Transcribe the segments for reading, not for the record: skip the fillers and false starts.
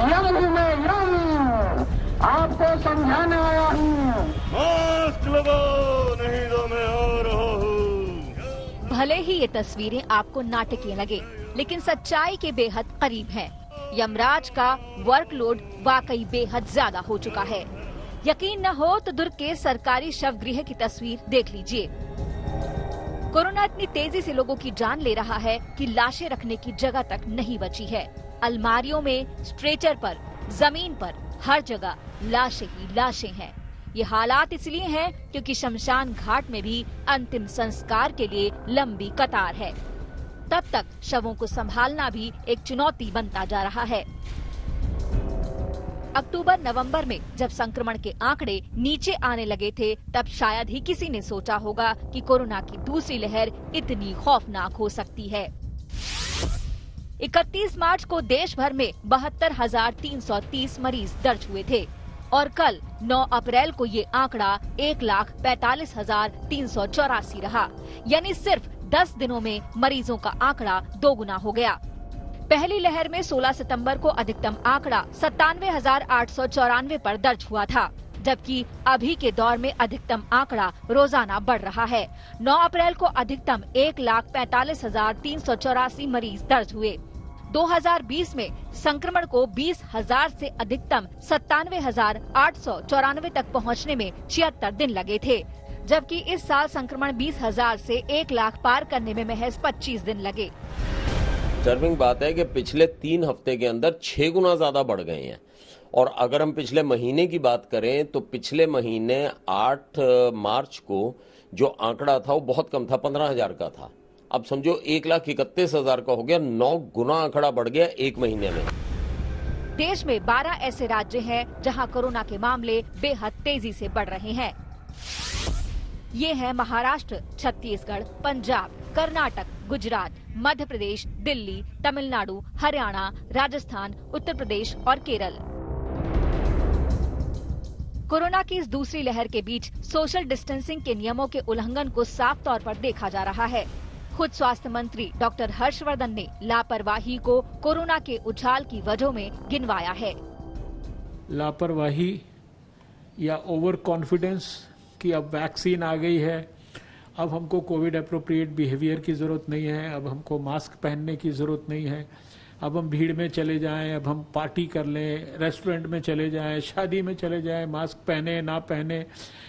यम हूं मैं, यम आपको समझाने आया हूं। मास्क लगाओ नहीं तो मैं और हूं। भले ही ये तस्वीरें आपको नाटकीय लगे, लेकिन सच्चाई के बेहद करीब है। यमराज का वर्कलोड वाकई बेहद ज्यादा हो चुका है। यकीन न हो तो दुर्ग के सरकारी शवगृह की तस्वीर देख लीजिए। कोरोना इतनी तेजी से लोगों की जान ले रहा है कि लाशें रखने की जगह तक नहीं बची है। अलमारियों में, स्ट्रेचर पर, जमीन पर, हर जगह लाशें ही लाशें हैं। ये हालात इसलिए हैं क्योंकि शमशान घाट में भी अंतिम संस्कार के लिए लंबी कतार है। तब तक शवों को संभालना भी एक चुनौती बनता जा रहा है। अक्टूबर-नवंबर में जब संक्रमण के आंकड़े नीचे आने लगे थे, तब शायद ही किसी ने सोचा होगा कि कोरोना की दूसरी लहर इतनी खौफनाक हो सकती है। 31 मार्च को देश भर में 72,330 मरीज दर्ज हुए थे और कल 9 अप्रैल को ये आंकड़ा 1,45,384 रहा। यानी सिर्फ 10 दिनों में मरीजों का आंकड़ा दोगुना हो गया। पहली लहर में 16 सितंबर को अधिकतम आंकड़ा 97,894 पर दर्ज हुआ था, जबकि अभी के दौर में अधिकतम आंकड़ा रोजाना बढ़ रहा है। 9 अप्रैल को अधिकतम 1,45,384 मरीज दर्ज हुए। 2020 में संक्रमण को 20,000 से अधिकतम 97,894 तक पहुंचने में 76 दिन लगे थे, जबकि इस साल संक्रमण 20,000 से 1 लाख पार करने में महज 25 दिन लगे। डिस्टर्बिंग बात है कि पिछले 3 हफ्ते के अंदर 6 गुना ज्यादा बढ़ गए हैं। और अगर हम पिछले महीने की बात करें तो पिछले महीने 8 मार्च को जो आंकड़ा था वो बहुत कम था, 15,000 का था। अब समझो 1,31,000 का हो गया, 9 गुना आंकड़ा बढ़ गया 1 महीने में। देश में 12 ऐसे राज्य हैं जहां कोरोना के मामले बेहद तेजी से बढ़ रहे हैं। ये हैं महाराष्ट्र, छत्तीसगढ़, पंजाब, कर्नाटक, गुजरात, मध्य प्रदेश, दिल्ली, तमिलनाडु, हरियाणा, राजस्थान, उत्तर प्रदेश और केरल। कोरोना की इस दूसरी लहर के बीच सोशल डिस्टेंसिंग के नियमों के उल्लंघन को साफ तौर पर देखा जा रहा है। खुद स्वास्थ्य मंत्री डॉक्टर हर्षवर्धन ने लापरवाही को कोरोना के उछाल की वजहों में गिनवाया है। लापरवाही या ओवर कॉन्फिडेंस कि अब वैक्सीन आ गई है, अब हमको कोविड अप्रोप्रिएट बिहेवियर की जरूरत नहीं है, अब हमको मास्क पहनने की जरूरत नहीं है, अब हम भीड़ में चले जाएं, अब हम पार्टी कर लें, रेस्टोरेंट में चले जाएं, शादी में चले जाएं, मास्क पहने ना पहने,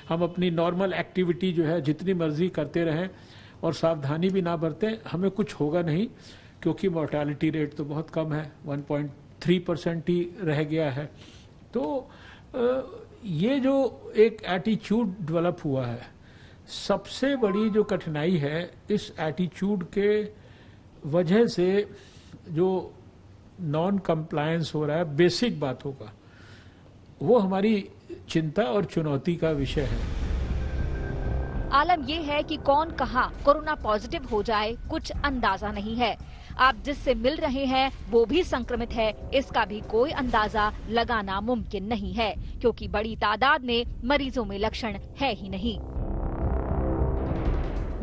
हम अपनी नॉर्मल एक्टिविटी जो है जितनी मर्जी करते रहें और सावधानी भी ना बरतें, हमें कुछ होगा नहीं, क्योंकि मोर्टेलिटी रेट तो बहुत कम है, 1.3% ही रह गया है। तो ये जो एक एटीट्यूड डेवलप हुआ है, सबसे बड़ी जो कठिनाई है इस एटीट्यूड के वजह से जो नॉन कंप्लायंस हो रहा है बेसिक बातों का, वो हमारी चिंता और चुनौती का विषय है। आलम ये है कि कौन कहां कोरोना पॉजिटिव हो जाए कुछ अंदाजा नहीं है। आप जिससे मिल रहे हैं वो भी संक्रमित है, इसका भी कोई अंदाजा लगाना मुमकिन नहीं है, क्योंकि बड़ी तादाद में मरीजों में लक्षण है ही नहीं।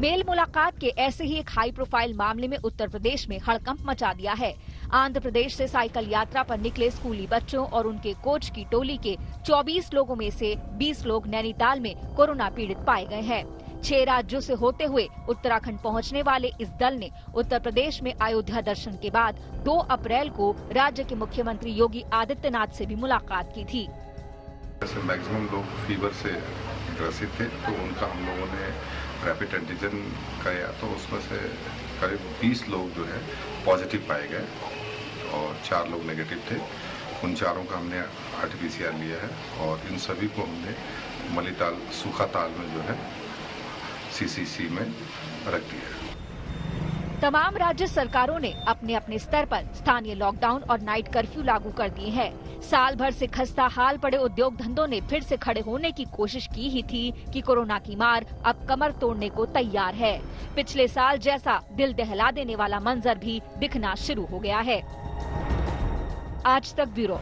मेल मुलाकात के ऐसे ही एक हाई प्रोफाइल मामले में उत्तर प्रदेश में हड़कंप मचा दिया है। आंध्र प्रदेश से साइकिल यात्रा पर निकले स्कूली बच्चों और उनके कोच की टोली के 24 लोगों में से 20 लोग नैनीताल में कोरोना पीड़ित पाए गए हैं। 6 राज्यों से होते हुए उत्तराखंड पहुंचने वाले इस दल ने उत्तर प्रदेश में अयोध्या दर्शन के बाद 2 अप्रैल को राज्य के मुख्यमंत्री योगी आदित्यनाथ से भी मुलाकात की थी। मैक्सिमम लोग फीवर से ग्रसित थे, तो उनका हम लोगों ने रैपिड एंटीजन कराया, तो उसमें से करीब 20 लोग जो है पॉजिटिव पाए गए और 4 लोग नेगेटिव थे। उन चारों का हमने RT-PCR लिया है और इन सभी को हमने मलीताल सूखाताल में जो है CCC में रख दिया है। तमाम राज्य सरकारों ने अपने अपने स्तर पर स्थानीय लॉकडाउन और नाइट कर्फ्यू लागू कर दिए हैं। साल भर से खस्ता हाल पड़े उद्योग धंधों ने फिर से खड़े होने की कोशिश की ही थी कि कोरोना की मार अब कमर तोड़ने को तैयार है। पिछले साल जैसा दिल दहला देने वाला मंजर भी दिखना शुरू हो गया है। आज तक ब्यूरो।